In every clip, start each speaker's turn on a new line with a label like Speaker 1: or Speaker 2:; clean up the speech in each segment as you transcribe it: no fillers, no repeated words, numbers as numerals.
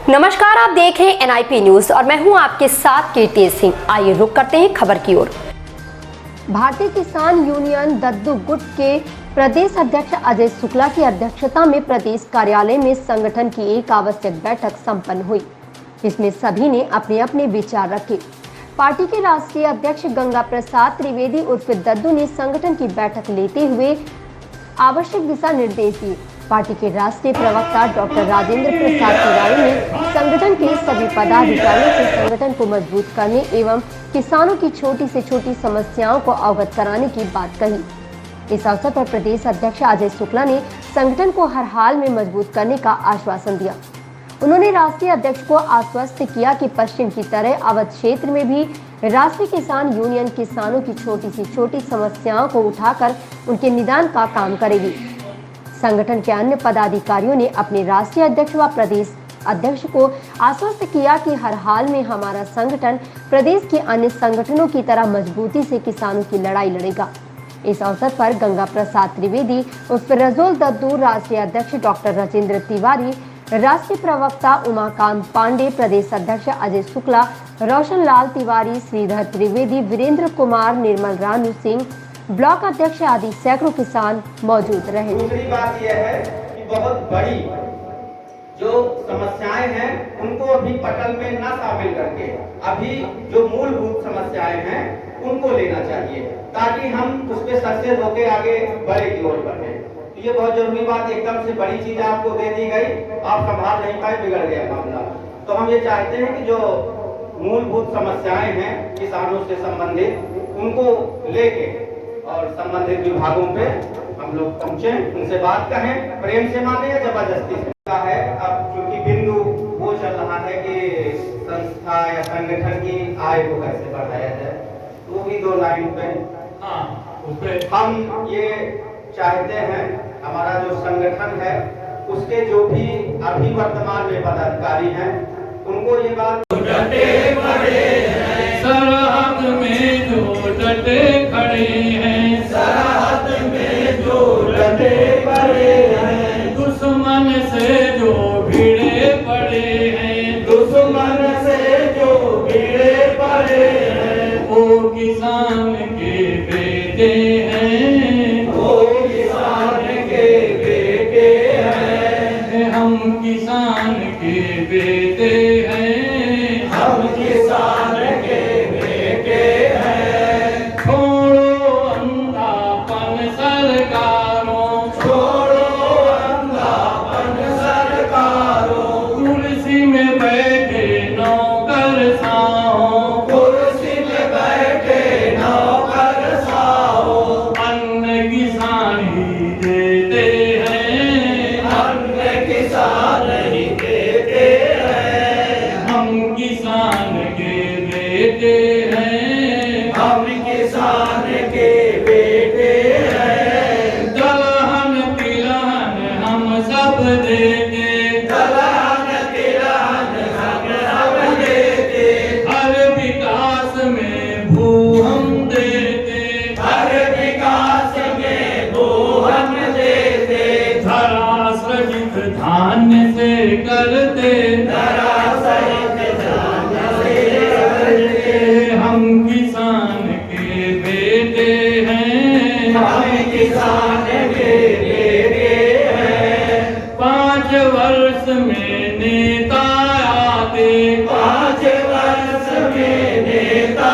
Speaker 1: नमस्कार, आप देख रहे हैं NIP न्यूज और मैं हूं आपके साथ कीर्ति सिंह। आइए रुक करते हैं खबर की ओर। भारतीय किसान यूनियन दद्दू गुट के प्रदेश अध्यक्ष अजय शुक्ला की अध्यक्षता में प्रदेश कार्यालय में संगठन की एक आवश्यक बैठक संपन्न हुई। इसमें सभी ने अपने अपने विचार रखे। पार्टी के राष्ट्रीय अध्यक्ष गंगा प्रसाद त्रिवेदी उर्फ दद्दू ने संगठन की बैठक लेते हुए आवश्यक दिशा निर्देश दिए। पार्टी के राष्ट्रीय प्रवक्ता डॉक्टर राजेंद्र प्रसाद तिवारी ने संगठन के सभी पदाधिकारियों से संगठन को मजबूत करने एवं किसानों की छोटी से छोटी समस्याओं को अवगत कराने की बात कही। इस अवसर पर प्रदेश अध्यक्ष अजय शुक्ला ने संगठन को हर हाल में मजबूत करने का आश्वासन दिया। उन्होंने राष्ट्रीय अध्यक्ष को आश्वस्त किया कि पश्चिम की तरह अवध क्षेत्र में भी राष्ट्रीय किसान यूनियन किसानों की छोटी से छोटी समस्याओं को उठाकर उनके निदान का काम करेगी। संगठन के अन्य पदाधिकारियों ने अपने राष्ट्रीय अध्यक्ष व प्रदेश अध्यक्ष को आश्वस्त किया कि हर हाल में हमारा संगठन प्रदेश के अन्य संगठनों की तरह मजबूती से किसानों की लड़ाई लड़ेगा। इस अवसर पर गंगा प्रसाद त्रिवेदी उर्फ रजोल दद्दू, राष्ट्रीय अध्यक्ष डॉक्टर राजेंद्र तिवारी, राष्ट्रीय प्रवक्ता उमाकांत पांडे, प्रदेश अध्यक्ष अजय शुक्ला, रोशन लाल तिवारी, श्रीधर त्रिवेदी, वीरेंद्र कुमार, निर्मल रानू सिंह, ब्लॉक अध्यक्ष आदि सैकड़ों किसान मौजूद रहे।
Speaker 2: दूसरी बात यह है कि बहुत बड़ी जो समस्याएं हैं उनको अभी पटल में न शामिल करके अभी जो मूलभूत समस्याएं हैं उनको लेना चाहिए ताकि हम उस पर सक्सेस होकर आगे बढ़े की ओर बढ़े। तो ये बहुत जरूरी बात, एकदम से बड़ी चीज आपको दे दी गई, आप संभाल नहीं पाए, बिगड़ गया मामला। तो हम ये चाहते हैं कि जो मूलभूत समस्याएं हैं किसानों से संबंधित उनको लेके और संबंधित विभागों पे हम लोग पहुंचे, उनसे बात कहें, प्रेम से माने या जबरदस्ती से है। अब क्योंकि बिंदु वो चल रहा है कि संस्था या संगठन की आय को कैसे बढ़ाया जाए, तो वो भी दो लाइन पे हम ये चाहते हैं हमारा जो संगठन है उसके जो भी अभी वर्तमान में पदाधिकारी हैं उनको ये बात
Speaker 3: डटे खड़े हैं, सरहद में जो डटे खड़े हैं, सरहद में जो डटे खड़े हैं, दुश्मन से जो भिड़े पड़े हैं, दुश्मन से जो भिड़े पड़े हैं, वो किसान के बेटे हैं, वो किसान के बेटे हैं, हम किसान के बेटे हैं, हम किसान के बेटे हैं। छोड़ो अंधापन सरकारों, छोड़ो अंधापन सरकारों, कुर्सी में बैठे नौकर साओ, कुर्सी में बैठे नौकर साओ, अन्न किसान ही देते हैं, अन्न किसान ही देते हैं, हम किसान के बेटे हैं, हम किसान के बेटे हैं। दलहन तिलहन हम सब देते, दलहन तिलहन हम सब देते, हर विकास में भू हम देते, हर विकास में भू हम देते, धरा सहित धान्य से करते, धरा सहित धान्य से करते, हम किसान के बेटे हैं, हम किसान के बेटे हैं। 5 वर्ष में नेता आते, 5 वर्ष में नेता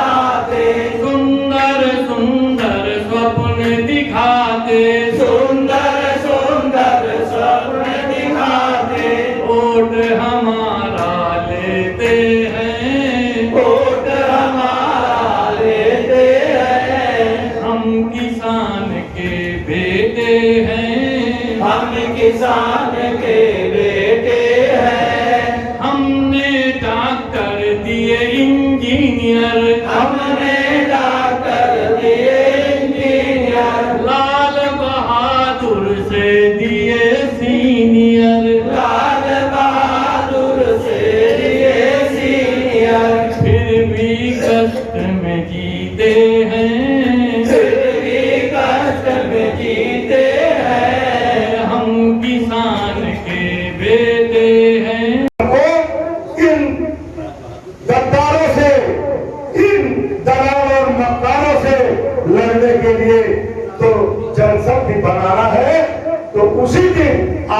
Speaker 3: आते, सुंदर सुंदर स्वप्न दिखाते, सुंदर सुंदर स्वप्न दिखाते, वोट हमारा लेते हैं, वोट हमारा लेते हैं, हम किसान के बेटे हैं, हम किसान के बेटे हैं। हमने डॉक्टर दिए इंजीनियर, हमने डॉक्टर दिए इंजीनियर, लाल बहादुर से दिए सीनियर, लाल बहादुर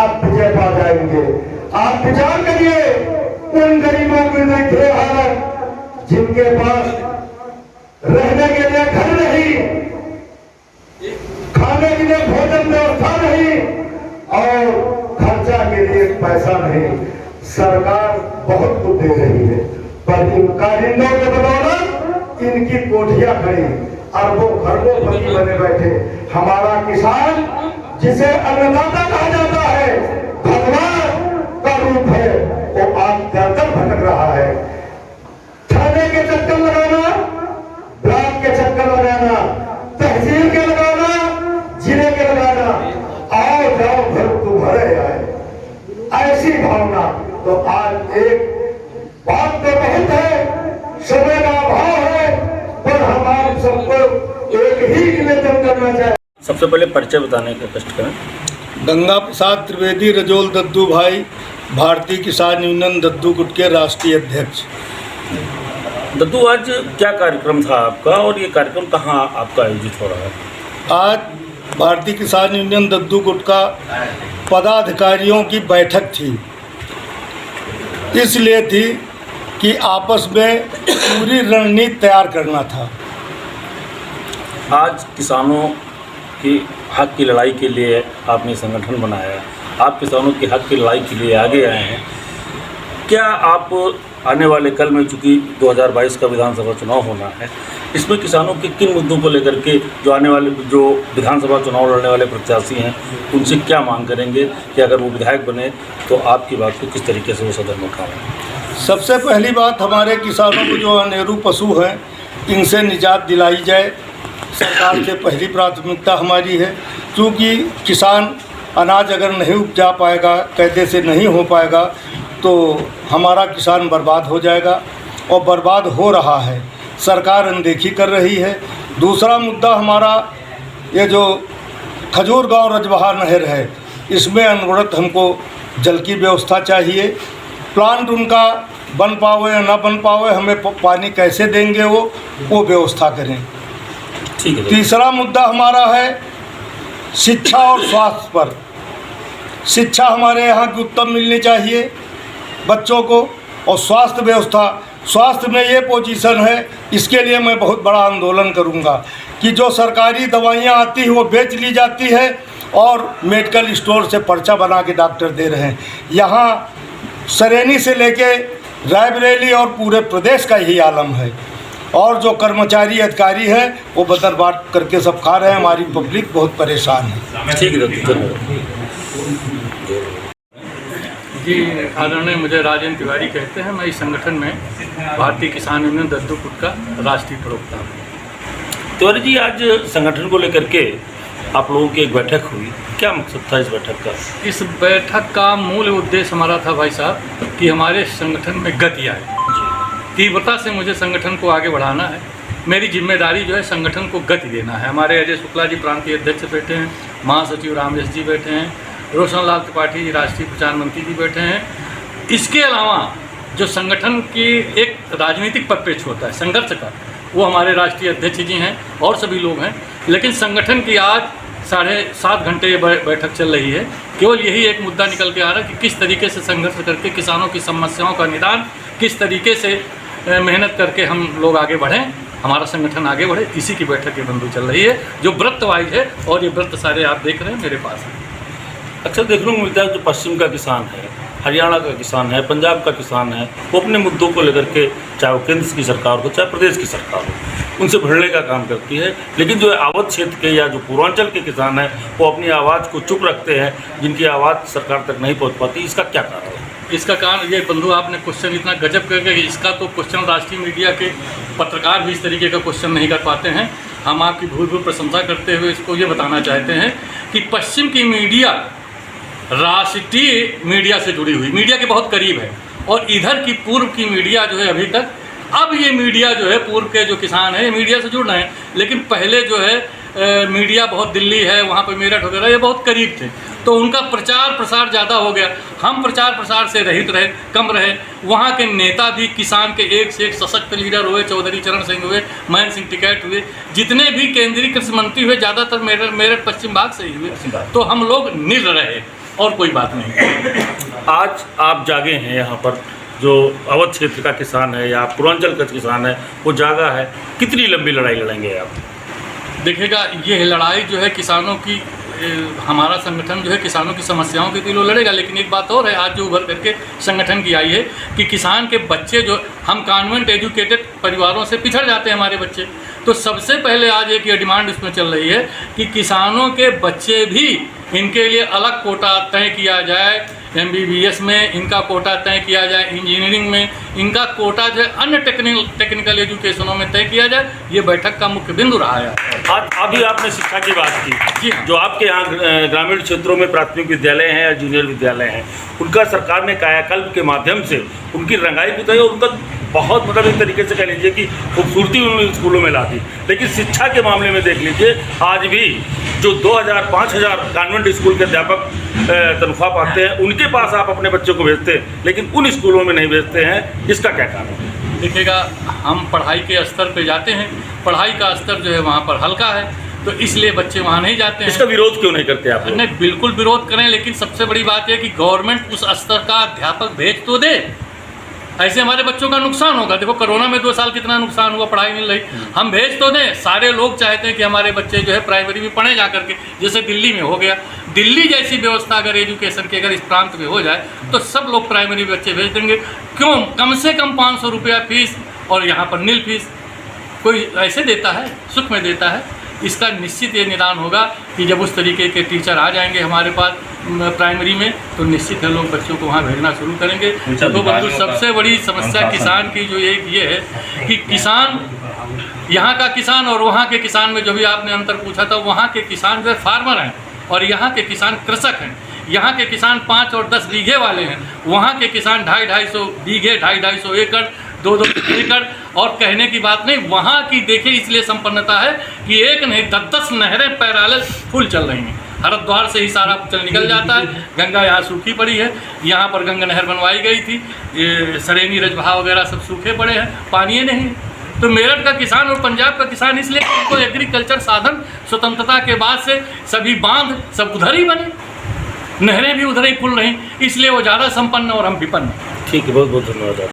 Speaker 4: आप विजय पा जाएंगे। आप विचार करिए उन गरीबों की देखिए हालत जिनके पास रहने के लिए घर नहीं, खाने के लिए भोजन व्यवस्था नहीं और खर्चा के लिए पैसा नहीं। सरकार बहुत कुछ दे रही है पर इन कारिंदों के बदौलत इनकी कोठियां खड़ी, अरबों खरबों पति बने बैठे। हमारा किसान जिसे अन्नदाता कहा जाता है, भगवान का रूप है, वो आज दर भटक रहा है। थाने के चक्कर लगाना, ब्लॉक के चक्कर लगाना, तहसील के लगाना, जिले के लगाना, आओ जाओ घर तुम्हारे आए, ऐसी भावना। तो आज एक बात तो बहुत है, समय का अभाव है, पर हम आप सबको एक ही निवेदन करना चाहिए।
Speaker 5: सबसे पहले परिचय बताने का कष्ट करें।
Speaker 4: गंगा प्रसाद त्रिवेदी, रजोल दद्दू भाई, भारतीय किसान यूनियन दद्दू गुट के राष्ट्रीय अध्यक्ष।
Speaker 5: दद्दू, आज क्या कार्यक्रम था आपका और ये कार्यक्रम कहाँ आपका आयोजित हो रहा है?
Speaker 4: आज भारतीय किसान यूनियन दद्दू गुट का पदाधिकारियों की बैठक थी। इसलिए थी कि आपस में पूरी रणनीति तैयार करना था।
Speaker 5: आज किसानों की हक की लड़ाई के लिए आपने संगठन बनाया, आप किसानों के हक की लड़ाई के लिए आगे आए हैं। क्या आप आने वाले कल में, चूँकि 2022 का विधानसभा चुनाव होना है, इसमें किसानों के किन मुद्दों को लेकर के जो विधानसभा चुनाव लड़ने वाले प्रत्याशी हैं उनसे क्या मांग करेंगे कि अगर वो विधायक बने तो आपकी बात को किस तरीके से वो सदन में उठाएं?
Speaker 4: सबसे पहली बात, हमारे किसानों को जो अनेरू पशु हैं इनसे निजात दिलाई जाए, सरकार से पहली प्राथमिकता हमारी है। क्योंकि किसान अनाज अगर नहीं उपजा पाएगा, कायदे से नहीं हो पाएगा, तो हमारा किसान बर्बाद हो जाएगा और बर्बाद हो रहा है। सरकार अनदेखी कर रही है। दूसरा मुद्दा हमारा ये जो खजूर गांव रजबहा नहर है, इसमें अनवरत हमको जल की व्यवस्था चाहिए। प्लांट उनका बन पावे या ना बन पावे, हमें पानी कैसे देंगे वो व्यवस्था करें।
Speaker 5: ठीक है।
Speaker 4: तीसरा मुद्दा हमारा है शिक्षा और स्वास्थ्य पर। शिक्षा हमारे यहाँ की उत्तम मिलनी चाहिए बच्चों को, और स्वास्थ्य व्यवस्था, स्वास्थ्य में ये पोजीशन है, इसके लिए मैं बहुत बड़ा आंदोलन करूँगा कि जो सरकारी दवाइयाँ आती हैं वो बेच ली जाती है और मेडिकल स्टोर से पर्चा बना के डॉक्टर दे रहे हैं। यहाँ सरेनी से लेके रायबरेली और पूरे प्रदेश का यही आलम है, और जो कर्मचारी अधिकारी हैं वो बदरबाट करके सब खा रहे हैं। हमारी पब्लिक बहुत परेशान है।
Speaker 5: ठीक है
Speaker 3: जी, आदरणीय, मुझे राजेंद्र तिवारी कहते हैं। मैं इस संगठन में भारतीय किसान यूनियन दद्दू गुट का राष्ट्रीय प्रवक्ता हूँ।
Speaker 5: तिवारी जी, आज संगठन को लेकर के आप लोगों की एक बैठक हुई, क्या मकसद था इस बैठक का?
Speaker 3: इस बैठक का मूल उद्देश्य हमारा था भाई साहब कि हमारे संगठन में गति आए। तीव्रता से मुझे संगठन को आगे बढ़ाना है। मेरी जिम्मेदारी जो है संगठन को गति देना है। हमारे अजय शुक्ला जी प्रांतीय अध्यक्ष बैठे हैं, महासचिव रामदेश जी बैठे हैं, रोशन लाल त्रिपाठी जी राष्ट्रीय प्रचार मंत्री जी बैठे हैं। इसके अलावा जो संगठन की एक राजनीतिक परिप्रेक्ष्य होता है संघर्ष का, वो हमारे राष्ट्रीय अध्यक्ष जी हैं और सभी लोग हैं। लेकिन संगठन की आज 7.5 घंटे ये बैठक चल रही है। केवल यही एक मुद्दा निकल के आ रहा है कि किस तरीके से संघर्ष करके किसानों की समस्याओं का निदान, किस तरीके से मेहनत करके हम लोग आगे बढ़ें, हमारा संगठन आगे बढ़े। इसी की बैठक ये बंधु चल रही है जो व्रत वाइज है, और ये व्रत सारे आप देख रहे हैं मेरे पास है।
Speaker 5: अच्छा, देखने को मिलता है जो पश्चिम का किसान है, हरियाणा का किसान है, पंजाब का किसान है, वो अपने मुद्दों को लेकर के चाहे वो केंद्र की सरकार हो चाहे प्रदेश की सरकार हो, उनसे भिड़ने का काम करती है। लेकिन जो आवध क्षेत्र के या जो पूर्वांचल के किसान हैं वो अपनी आवाज़ को चुप रखते हैं, जिनकी आवाज़ सरकार तक नहीं पहुँच पाती। इसका क्या कारण है?
Speaker 3: इसका कारण ये बंधु आपने क्वेश्चन इतना गजब करके, इसका तो क्वेश्चन राष्ट्रीय मीडिया के पत्रकार भी इस तरीके का क्वेश्चन नहीं कर पाते हैं। हम आपकी भूल प्रशंसा करते हुए इसको ये बताना चाहते हैं कि पश्चिम की मीडिया राष्ट्रीय मीडिया से जुड़ी हुई, मीडिया के बहुत करीब है, और इधर की पूर्व की मीडिया जो है अभी तक, अब ये मीडिया जो है पूर्व के जो किसान हैं ये मीडिया से जुड़ रहे हैं। लेकिन पहले जो है मीडिया बहुत दिल्ली है, वहाँ पर मेरठ वगैरह ये बहुत करीब थे, तो उनका प्रचार प्रसार ज़्यादा हो गया। हम प्रचार प्रसार से रहित रहे, कम रहे। वहाँ के नेता भी किसान के एक से एक सशक्त लीडर हुए, चौधरी चरण सिंह हुए, महेंद्र सिंह टिकैत हुए, जितने भी केंद्रीय कृषि मंत्री हुए ज़्यादातर मेरठ पश्चिम भाग से ही हुए। तो हम लोग निर रहे, और कोई बात नहीं।
Speaker 5: आज आप जागे हैं यहाँ पर, जो अवध क्षेत्र का किसान है या पूर्वांचल का किसान है वो जागा है, कितनी लंबी लड़ाई लड़ेंगे आप?
Speaker 3: देखिएगा, ये लड़ाई जो है किसानों की, हमारा संगठन जो है किसानों की समस्याओं के लिए लड़ेगा। लेकिन एक बात और है, आज जो उभर करके संगठन की आई है कि किसान के बच्चे जो, हम कॉन्वेंट एजुकेटेड परिवारों से पिछड़ जाते हैं हमारे बच्चे, तो सबसे पहले आज एक ये डिमांड इसमें चल रही है कि किसानों के बच्चे भी, इनके लिए अलग कोटा तय किया जाए, MBBS में इनका कोटा तय किया जाए, इंजीनियरिंग में इनका कोटा जो है अन्य टेक्निकल एजुकेशनों में तय किया जाए। ये बैठक का मुख्य बिंदु रहा है।
Speaker 5: आज अभी आपने शिक्षा की बात की,
Speaker 3: जी हाँ।
Speaker 5: जो आपके यहाँ ग्रामीण क्षेत्रों में प्राथमिक विद्यालय हैं या जूनियर विद्यालय हैं, उनका सरकार ने कायाकल्प के माध्यम से उनकी रंगाई पुताई और उनका बहुत मतलब एक तरीके से कह लीजिए कि खूबसूरती उन्होंने स्कूलों में ला दी। लेकिन शिक्षा के मामले में देख लीजिए, आज भी जो 2000-5000 कॉन्वेंट स्कूल के अध्यापक तनख्वाह पाते हैं, उनके पास आप अपने बच्चों को भेजते हैं, लेकिन उन स्कूलों में नहीं भेजते हैं। इसका क्या कारण है?
Speaker 3: देखिएगा, हम पढ़ाई के स्तर पे जाते हैं, पढ़ाई का स्तर जो है वहाँ पर हल्का है, तो इसलिए बच्चे वहाँ नहीं जाते हैं।
Speaker 5: इसका विरोध क्यों नहीं करते आप?
Speaker 3: नहीं, बिल्कुल विरोध करें, लेकिन सबसे बड़ी बात यह कि गवर्नमेंट उस स्तर का अध्यापक भेज तो दे। ऐसे हमारे बच्चों का नुकसान होगा। देखो, कोरोना में 2 साल कितना नुकसान हुआ, पढ़ाई मिल रही, हम भेज तो दें। सारे लोग चाहते हैं कि हमारे बच्चे जो है प्राइमरी में पढ़े जा करके, जैसे दिल्ली में हो गया। दिल्ली जैसी व्यवस्था अगर एजुकेशन की अगर इस प्रांत में हो जाए तो सब लोग प्राइमरी बच्चे भेज देंगे। क्यों? कम से कम 500 रुपया फीस और यहाँ पर नील फीस कोई ऐसे देता है, सुख में देता है। इसका निश्चित ये निदान होगा कि जब उस तरीके के टीचर आ जाएंगे हमारे पास प्राइमरी में, तो निश्चित है लोग बच्चों को वहाँ भेजना शुरू करेंगे। तो बंधु, सबसे बड़ी समस्या किसान की जो एक ये है कि किसान, यहाँ का किसान और वहाँ के किसान में जो भी आपने अंतर पूछा था, वहाँ के किसान जो है फार्मर हैं और यहाँ के किसान कृषक हैं। यहाँ के किसान 5 और 10 बीघे वाले हैं, वहाँ के किसान 250-250 बीघे, 250-250 एकड़, 2-2 एकड़। और कहने की बात नहीं, वहाँ की देखिए इसलिए संपन्नता है कि एक नहीं 10-10 नहरें पैरालल फुल चल रही हैं। हरिद्वार से ही सारा जल निकल जाता है। गंगा यहाँ सूखी पड़ी है, यहाँ पर गंगा नहर बनवाई गई थी, ये सरेनी, रजभा वगैरह सब सूखे पड़े हैं, पानी नहीं। तो मेरठ का किसान और पंजाब का किसान इसलिए उनको एग्रीकल्चर साधन स्वतंत्रता के बाद से सभी बांध सब उधर ही बने, नहरें भी उधर ही खुल रही, इसलिए वो ज़्यादा संपन्न और हम विपन्न।
Speaker 5: ठीक है, बहुत बहुत धन्यवाद।